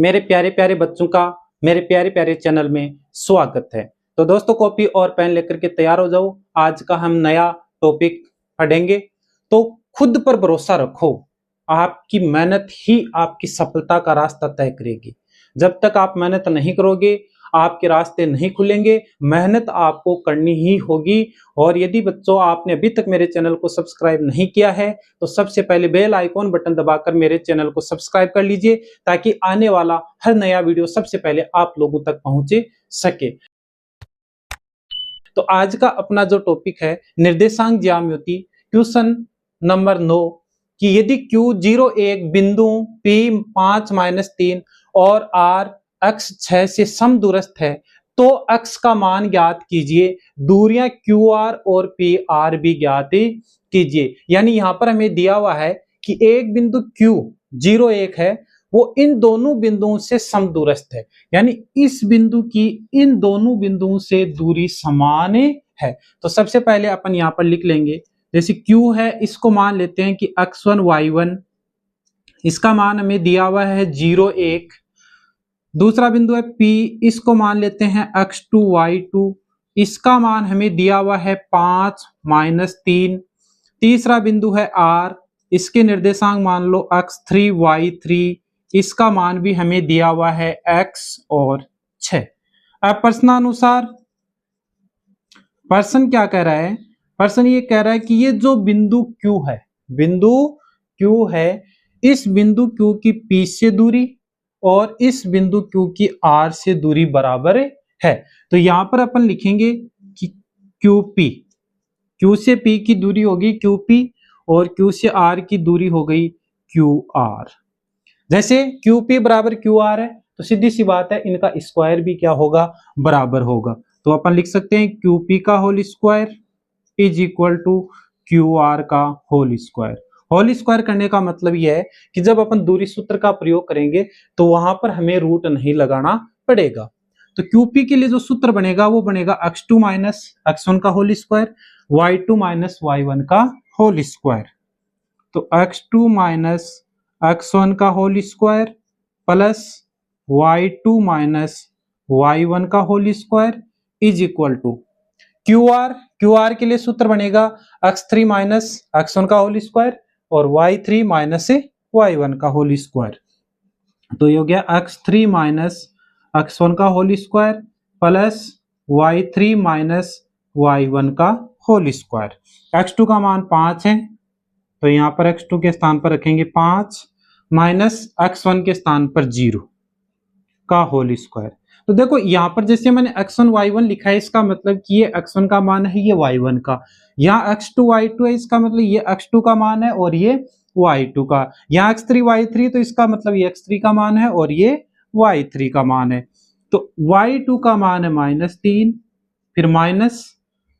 मेरे प्यारे प्यारे बच्चों का मेरे प्यारे प्यारे चैनल में स्वागत है। तो दोस्तों, कॉपी और पेन लेकर के तैयार हो जाओ। आज का हम नया टॉपिक पढ़ेंगे। तो खुद पर भरोसा रखो, आपकी मेहनत ही आपकी सफलता का रास्ता तय करेगी। जब तक आप मेहनत नहीं करोगे, आपके रास्ते नहीं खुलेंगे। मेहनत आपको करनी ही होगी। और यदि बच्चों आपने अभी तक मेरे चैनल को सब्सक्राइब नहीं किया है तो सबसे पहले बेल आइकॉन बटन दबाकर मेरे चैनल को सब्सक्राइब कर लीजिए, ताकि आने वाला हर नया वीडियो सबसे पहले आप लोगों तक पहुंचे सके। तो आज का अपना जो टॉपिक है, निर्देशांक ज्यामिति, क्वेश्चन नंबर 9 कि यदि Q 0 एक बिंदु P 5-3 और R x 6 से समदूरस्थ है तो x का मान ज्ञात कीजिए। दूरियां QR और PR भी ज्ञात कीजिए। यानी यहां पर हमें दिया हुआ है कि एक बिंदु Q 0-1 है, वो इन दोनों बिंदुओं से समदूरस्थ है। यानी इस बिंदु की इन दोनों बिंदुओं से दूरी समान है। तो सबसे पहले अपन यहां पर लिख लेंगे, जैसे Q है, इसको मान लेते हैं कि x1 y1, इसका मान हमें दिया हुआ है 0-1। दूसरा बिंदु है P, इसको मान लेते हैं x2 y2, इसका मान हमें दिया हुआ है 5-3। तीसरा बिंदु है R, इसके निर्देशांक मान लो x3 y3, इसका मान भी हमें दिया हुआ है x और 6। अब प्रश्नानुसार प्रश्न क्या कह रहा है? प्रश्न ये कह रहा है कि ये जो बिंदु Q है, बिंदु Q है, इस बिंदु Q की P से दूरी और इस बिंदु Q की R से दूरी बराबर है। तो यहां पर अपन लिखेंगे कि QP, Q से P की दूरी होगी QP और Q से R की दूरी हो गई QR। जैसे QP बराबर QR है तो सीधी सी बात है, इनका स्क्वायर भी क्या होगा? बराबर होगा। तो अपन लिख सकते हैं QP का whole square is equal to QR का होल स्क्वायर। होल स्क्वायर करने का मतलब यह है कि जब अपन दूरी सूत्र का प्रयोग करेंगे तो वहां पर हमें रूट नहीं लगाना पड़ेगा। तो QP के लिए जो सूत्र बनेगा वो बनेगा x2 माइनस x1 का whole square, y2 minus y1 का होल स्क्वायर। तो x2 माइनस x1 का whole square plus y2 minus y1 का whole square is equal to QR के लिए सूत्र बनेगा x3 माइनस x1 का होल स्क्वायर और y3 माइनस y1 का होल स्क्वायर। तो ये हो गया x3 माइनस x1 का whole square plus y3 minus y1 का होल स्क्वायर। x2 का मान 5 है तो यहां पर x2 के स्थान पर रखेंगे 5 माइनस x1 के स्थान पर 0 का होल स्क्वायर। तो देखो यहां पर जैसे मैंने x1 y1 लिखा है, इसका मतलब कि ये x1 का मान है, ये y1 का। यहाँ x2 y2 है, इसका मतलब ये x2 का मान है और ये y2 का। यहाँ x3 y3 तो इसका मतलब ये x3 का मान है और ये y3 का मान है। तो y2 का मान है -3, फिर माइनस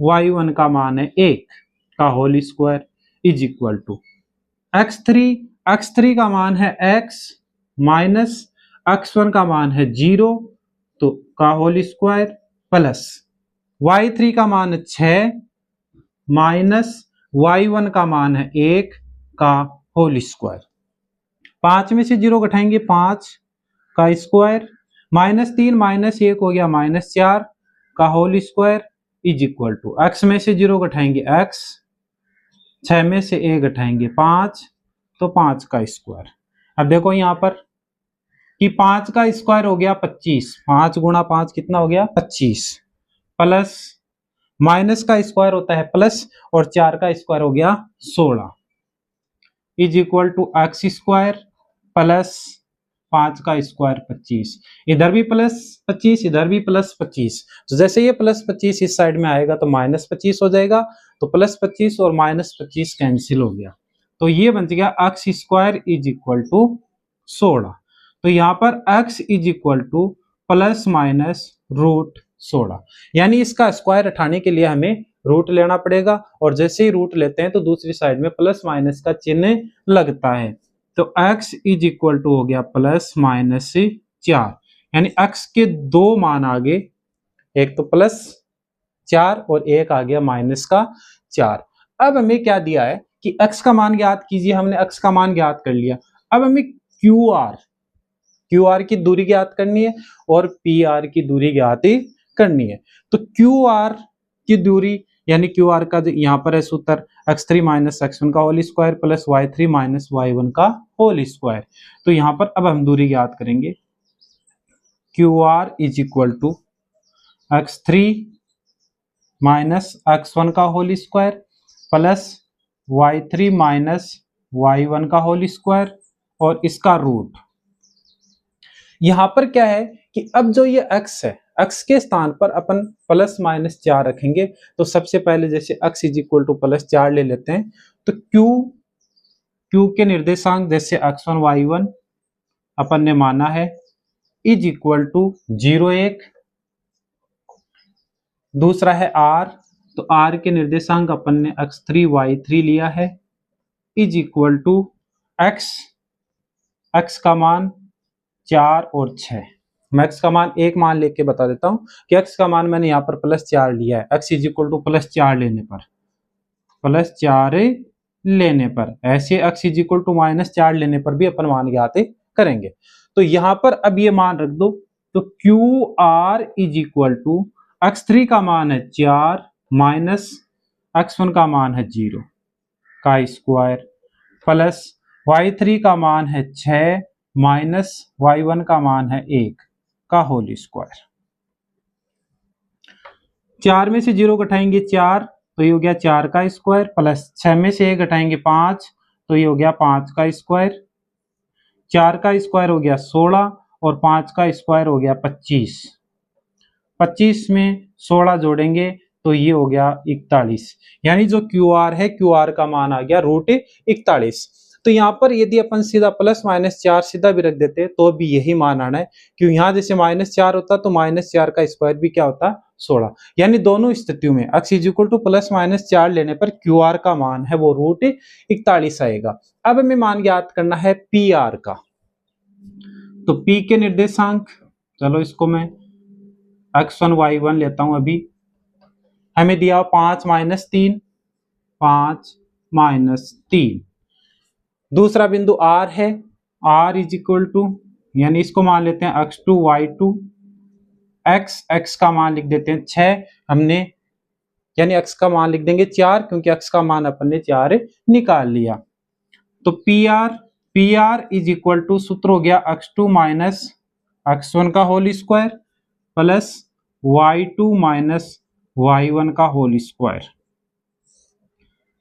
y1 का मान है 1 का whole square is equal to x3 का मान है x माइनस x1 का मान है 0 तो का होल स्क्वायर प्लस y3 का मान है 6 माइनस y1 का मान है 1 का होल स्क्वायर। 5 में से 0 घटाएंगे 5 का स्क्वायर, -3 माइनस 1 हो गया -4 का whole square is equal to x में से 0 घटाएंगे x, 6 में से 1 घटाएंगे 5 तो 5 का स्क्वायर। अब देखो यहां पर कि 5 का स्क्वायर हो गया 25, 5 गुणा 5 कितना हो गया 25, प्लस माइनस का स्क्वायर होता है प्लस और 4 का स्क्वायर हो गया 16 is equal to x square plus 5 का स्क्वायर 25। इधर भी प्लस 25, इधर भी प्लस 25। तो जैसे ये प्लस 25 इस साइड में आएगा तो -25 हो जाएगा। तो प्लस 25 और -25 कैंसिल हो गया, तो ये बन गया x square is equal to 16। तो यहाँ पर x is equal to plus minus root 16, यानी इसका स्क्वायर हटाने के लिए हमें रूट लेना पड़ेगा और जैसे ही रूट लेते हैं तो दूसरी साइड में प्लस माइनस का चिन्ह लगता है। तो x इज इक्वल टू हो गया प्लस माइनस 4, यानी x के दो मान आ गए, एक तो +4 और एक आ गया -4। अब हमें क्या दिया है कि x का मान ज्ञात कीजिए, हमने x का मान ज्ञात कर लिया। अब हमें क्यू आर की दूरी ज्ञात करनी है और पी आर की दूरी ज्ञात करनी है। तो क्यू आर की दूरी यानी क्यू आर का यहाँ पर है सूत्र x3 माइनस x1 का whole square plus y3 minus y1 का होल स्क्वायर। तो यहाँ पर अब हम दूरी ज्ञात करेंगे, Q R is equal to x3 minus x1 का whole square plus y3 minus y1 का होल स्क्वायर और इसका रूट। यहां पर क्या है कि अब जो ये x है, x के स्थान पर अपन प्लस माइनस 4 रखेंगे। तो सबसे पहले जैसे x is equal to plus 4 ले लेते हैं, तो q के निर्देशांक जैसे x1 y1 अपन ने माना है इज इक्वल टू 0 1। दूसरा है r, तो r के निर्देशांक अपन ने x3 y3 लिया है इज इक्वल टू x का मान 4 और 6। मैं x का मान एक मान लेके बता देता हूं कि x का मान मैंने यहाँ पर प्लस 4 लिया है। x is equal to plus 4 लेने पर ऐसे x is equal to minus 4 लेने पर भी अपन मान ज्ञात करेंगे। तो यहाँ पर अब ये मान रख दो, तो Q R is equal to x3 का मान है 4 माइनस x1 का मान है 0 का स्क्वायर प्लस y3 का मान है 6 माइनस y1 का मान है 1 का होल स्क्वायर। 4 में से 0 घटाएंगे 4, तो ये हो गया 4 का स्क्वायर प्लस 6 में से 1 घटाएंगे 5, तो ये हो गया 5 का स्क्वायर। 4 का स्क्वायर हो गया 16 और 5 का स्क्वायर हो गया 25। 25 में 16 जोड़ेंगे तो ये हो गया 41, यानी जो क्यू आर है, क्यू आर का मान आ गया रूट 41। तो यहाँ पर यदि अपन सीधा प्लस माइनस 4 सीधा भी रख देते तो भी यही मान आना है, क्यों यहाँ जैसे माइनस 4 होता तो माइनस 4 का स्क्वायर भी क्या होता 16। यानी दोनों स्थितियों में x is equal to plus minus 4 लेने पर क्यू आर का मान है वो रूट 41 आएगा। अब हमें मान ज्ञात करना है पी आर का। तो p के निर्देशांक, चलो इसको मैं x1 y1 लेता हूं। अभी हमें दिया 5 माइनस 3, 5 माइनस 3। दूसरा बिंदु r है, r इज इक्वल टू यानी इसको मान लेते हैं x2 y2, x का मान लिख देते हैं 6 हमने, यानी x का मान लिख देंगे 4 क्योंकि x का मान अपन ने 4 निकाल लिया। तो P R is equal to सूत्र हो गया x2 माइनस x1 का whole square plus y2 minus y1 का होल स्क्वायर।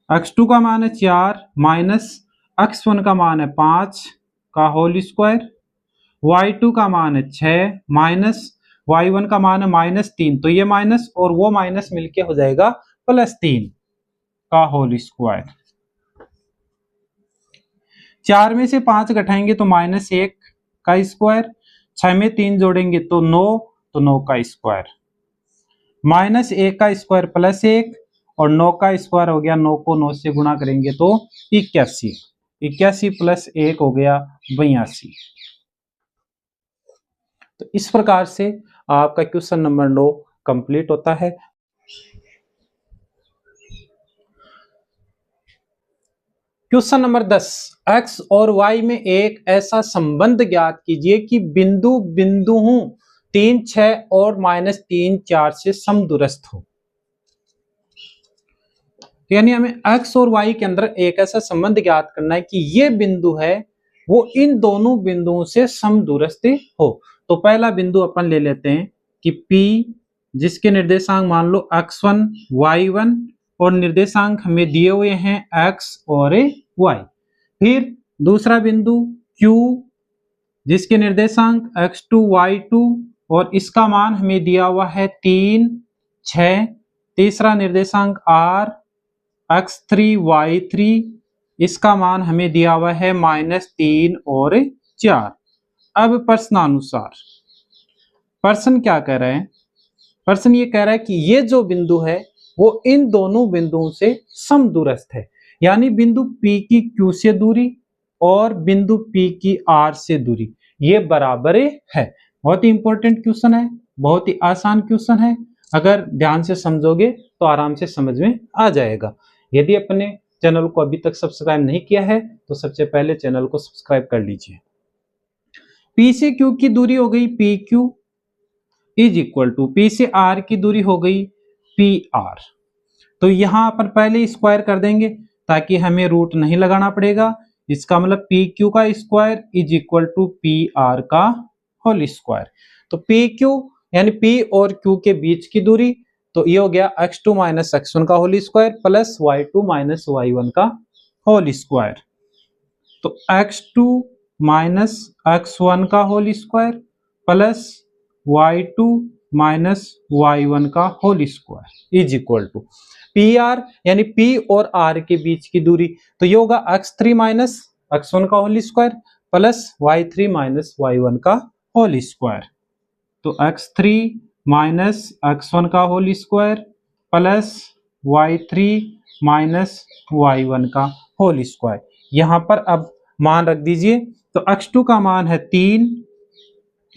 x2 का मान है 4 माइनस x1 का मान है 5 का होल स्क्वायर, y2 का मान है 6 माइनस y1 का मान है माइनस 3, तो ये माइनस और वो माइनस मिलके हो जाएगा प्लस 3 का होल स्क्वायर। 4 में से 5 घटाएंगे तो माइनस 1 का स्क्वायर, 6 में 3 जोड़ेंगे तो 9, तो 9 का स्क्वायर, माइनस 1 का स्क्वायर प्लस 1 और 9 का स्क्वायर हो गया, 9 को 9 से गुणा करेंगे तो 81, 81 प्लस 1 हो गया 82। तो इस प्रकार से आपका क्वेश्चन नंबर 9 कंप्लीट होता है। क्वेश्चन नंबर 10, x और y में एक ऐसा संबंध ज्ञात कीजिए कि बिंदुओं 3 6 और माइनस 3 4 से समदूरस्थ हो। यानी हमें x और y के अंदर एक ऐसा संबंध ज्ञात करना है कि ये बिंदु है वो इन दोनों बिंदुओं से समदूरस्थ हो। तो पहला बिंदु अपन ले लेते हैं कि P, जिसके निर्देशांक मान लो x1 y1 और निर्देशांक हमें दिए हुए हैं x और y। फिर दूसरा बिंदु Q, जिसके निर्देशांक x2 y2 और इसका मान हमें दिया हुआ है 3 6। तीसरा निर्देशांक R, x3 y3, इसका मान हमें दिया हुआ है -3 और 4। अब प्रश्नानुसार प्रश्न क्या कह रहे हैं, प्रश्न ये कह रहा है कि ये जो बिंदु है वो इन दोनों बिंदुओं से समदूरस्थ है, यानी बिंदु P की Q से दूरी और बिंदु P की R से दूरी ये बराबर है। बहुत ही इंपॉर्टेंट क्वेश्चन है, बहुत ही आसान क्वेश्चन है, अगर ध्यान से समझोगे तो आराम से समझ में आ जाएगा। यदि अपने चैनल को अभी तक सब्सक्राइब नहीं किया है तो सबसे पहले चैनल को सब्सक्राइब कर लीजिए। P से Q की दूरी हो गई PQ is equal to P से R की दूरी हो गई PR। तो यहां अपन पहले स्क्वायर कर देंगे ताकि हमें रूट नहीं लगाना पड़ेगा। इसका मतलब PQ का square is equal to PR का होल स्क्वायर। तो PQ यानी P और Q के बीच की दूरी, तो ये हो गया x2 माइनस x1 का whole square plus y2 minus y1 का होल स्क्वायर। तो x2 माइनस x1 का whole square plus y2 minus y1 का whole square is equal to PR यानी P और R के बीच की दूरी, तो ये होगा x3 माइनस x1 का whole square plus y3 minus y1 का होल स्क्वायर। तो x3 माइनस x1 का whole square plus y3 minus y1 का होल स्क्वायर। यहां पर अब मान रख दीजिए, तो x2 का मान है 3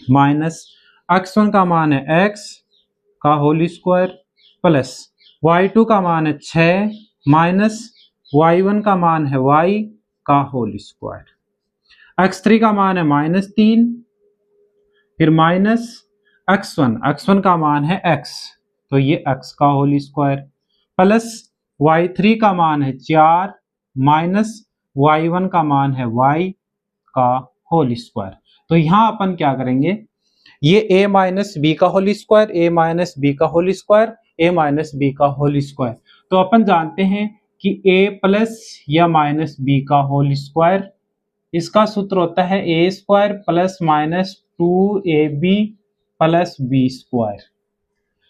माइनस x1 का मान है x का होल स्क्वायर प्लस y2 का मान है 6 माइनस y1 का मान है y का होल स्क्वायर। x3 का मान है -3, फिर माइनस x1 का मान है x, तो ये x का होल स्क्वायर प्लस y3 का मान है 4 माइनस y1 का मान है y का होल स्क्वायर। तो यहां अपन क्या करेंगे, ये a माइनस बी का whole square, a minus b का whole square, a minus b का होल स्क्वायर। तो अपन जानते हैं कि a प्लस या माइनस बी का होल स्क्वायर, इसका सूत्र होता है a square plus minus 2ab plus b square.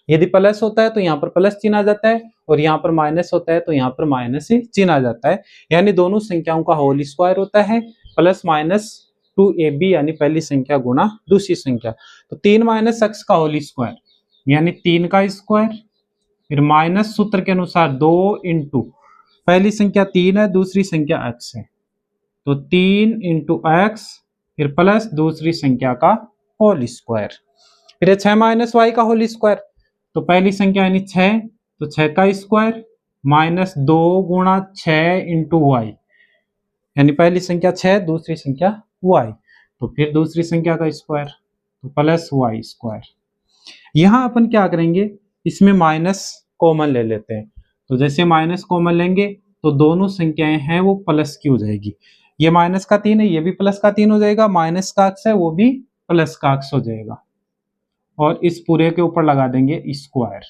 यदि प्लस होता है तो यहाँ पर प्लस चिन्ह आ जाता है, और यहाँ पर माइनस होता है तो यहाँ पर माइनस ही चिन्ह आ जाता है। यानी दोनों संख्याओं का होल स्क्वायर होता है प्लस माइनस 2ab यानी पहली संख्या गुणा दूसरी संख्या। तो 3 माइनस x का होल स्क्वायर यानी 3 का स्क्वायर, फिर माइनस सूत्र के अनुसार 2 इंटू पहली संख्या 3 है, दूसरी संख्या x है, तो 3 इंटू x फिर प्लस दूसरी संख्या का होल स्क्वायर। फिर 6 माइनस y का होल स्क्वायर, तो पहली संख्या यानी 6, तो 6 का स्क्वायर माइनस 2 गुणा 6 इंटू y यानी पहली संख्या 6 दूसरी संख्या y, तो फिर दूसरी संख्या का स्क्वायर तो प्लस y स्क्वायर। यहां अपन क्या करेंगे, इसमें माइनस कॉमन ले लेते हैं। तो जैसे माइनस कॉमन लेंगे तो दोनों संख्याएं हैं वो प्लस की हो जाएगी। ये माइनस का 3 है, ये भी प्लस का 3 हो जाएगा, माइनस का अक्स है वो भी प्लस का अक्स हो जाएगा, और इस पूरे के ऊपर लगा देंगे स्क्वायर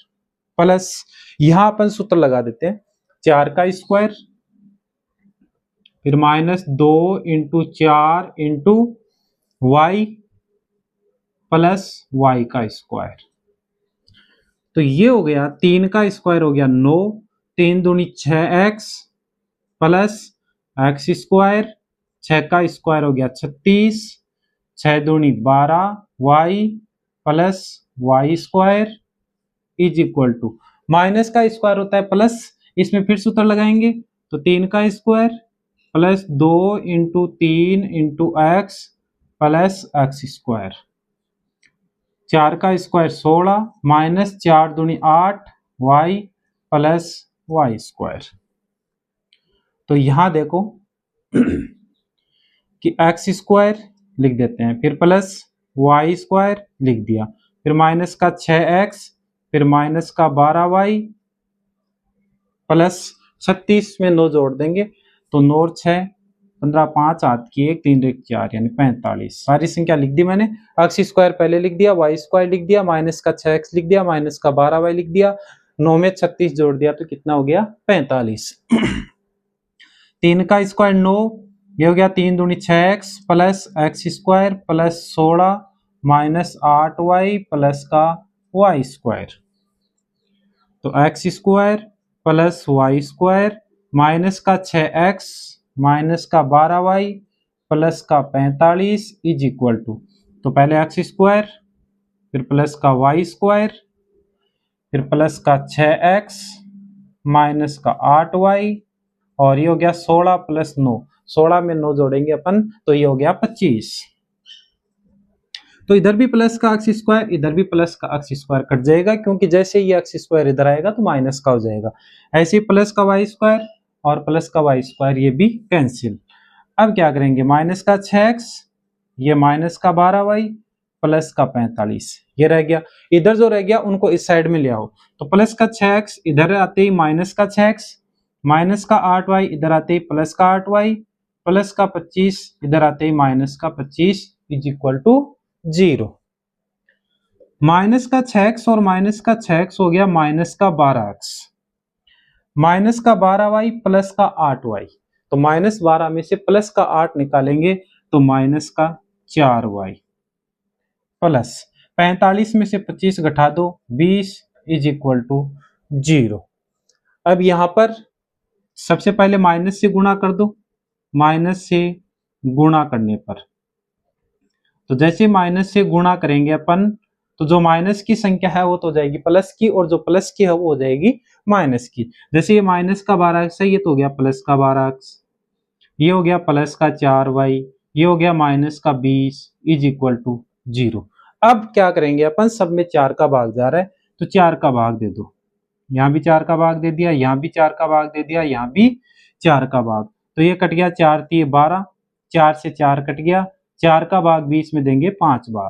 प्लस, यहां अपन सूत्र लगा देते हैं 4 का स्क्वायर, फिर minus 2 into 4 into y plus y का स्क्वायर। तो ये हो गया 3 का स्क्वायर हो गया 9, 3 दूनी 6x प्लस x स्क्वायर, 6 का स्क्वायर हो गया 36, 6 दूनी 12y plus y square is equal to, minus का स्क्वायर होता है प्लस, इसमें फिर सूत्र लगाएंगे तो 3 का square plus 2 into 3 into x plus x square, 4 का स्क्वायर 16 माइनस 4 दूनी 8 y प्लस वाई स्क्वायर। तो यहां देखो कि एक्स स्क्वायर लिख देते हैं, फिर प्लस वाई स्क्वायर लिख दिया, फिर माइनस का 6x, फिर माइनस का 12y प्लस 36 में 9 जोड़ देंगे तो 9 और 6 15 5 8 की 1 3 1 4 यानी 45। सारी संख्या लिख दी मैंने, एक्स स्क्वायर पहले लिख दिया, वाई स्क्वायर लिख दिया, माइनस का 6x लिख दिया, माइनस का 12y लिख दिया, 9 में 36 जोड़ दिया तो कितना हो गया 45। 3 का स्क्वायर 9, ये हो गया 3 दूनी 6x plus x square plus 16 minus 8y plus का वाई स्क्वायर, तो x square plus y square minus का 6x माइनस का 12y प्लस का 45 इज इक्वल टू, तो पहले एक्स स्क्वायर फिर प्लस का वाई स्क्वायर फिर प्लस का 6x माइनस का 8y और ये हो गया 16 प्लस 9, 16 में 9 जोड़ेंगे अपन तो ये हो गया 25। तो इधर भी प्लस का एक्स स्क्वायर इधर भी प्लस का एक्स स्क्वायर कट जाएगा, क्योंकि जैसे ये एक्स स्क्वायर इधर आएगा तो माइनस का हो जाएगा। ऐसे ही प्लस का वाई स्क्वायर और प्लस का वाई स्क्वायर ये भी कैंसिल। अब क्या करेंगे, माइनस का 6x ये माइनस का 12y प्लस का 45, ये रह गया। इधर जो रह गया उनको इस साइड में ले आओ, तो प्लस का 6x इधर आते ही माइनस का 6x, माइनस का 8y इधर आते ही प्लस का 8y, प्लस का 25 इधर आते ही माइनस का 25 इज इक्वल टू 0। माइनस का 6x और माइनस का 6x हो गया माइनस का 12x, माइनस का 12y प्लस का 8y, तो माइनस 12 में से प्लस का 8 निकालेंगे तो माइनस का 4y, प्लस 45 में से 25 घटा दो 20 इज इक्वल टू 0। अब यहां पर सबसे पहले माइनस से गुणा कर दो, माइनस से गुणा करने पर, तो जैसे माइनस से गुणा करेंगे अपन तो जो माइनस की संख्या है वो तो हो जाएगी प्लस की, और जो प्लस की है वो हो जाएगी माइनस की। जैसे ये माइनस का 12x है, ये तो हो गया प्लस का 12x, ये हो गया प्लस का 4y, ये हो गया माइनस का 20 इज इक्वल टू 0। अब क्या करेंगे अपन, सब में 4 का भाग जा रहा है तो 4 का भाग दे दो, यहाँ भी 4 का भाग दे दिया, यहाँ भी 4 का भाग दे दिया, यहाँ भी 4 का भाग, तो ये कट गया 4 3 12, 4 से 4 कट गया, 4 का भाग 20 में देंगे 5 बार,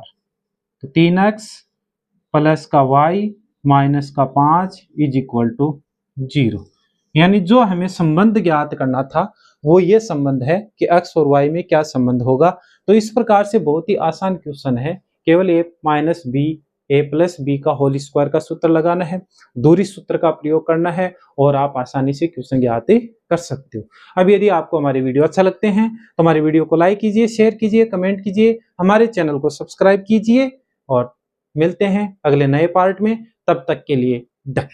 तो 3x प्लस का y माइनस का 5 इज इक्वल टू 0। यानी जो हमें संबंध ज्ञात करना था वो ये संबंध है कि x और y में क्या संबंध होगा। तो इस प्रकार से बहुत ही आसान क्वेश्चन है, केवल a minus b a plus b का होल स्क्वायर का सूत्र लगाना है, दूरी सूत्र का प्रयोग करना है और आप आसानी से क्वेश्चन ज्ञात कर सकते हो। अब यदि आपको हमारे वीडियो अच्छा लगते हैं तो हमारे वीडियो को लाइक कीजिए, शेयर कीजिए, कमेंट कीजिए, हमारे चैनल को सब्सक्राइब कीजिए और मिलते हैं अगले नए पार्ट में। तब तक के लिए डन।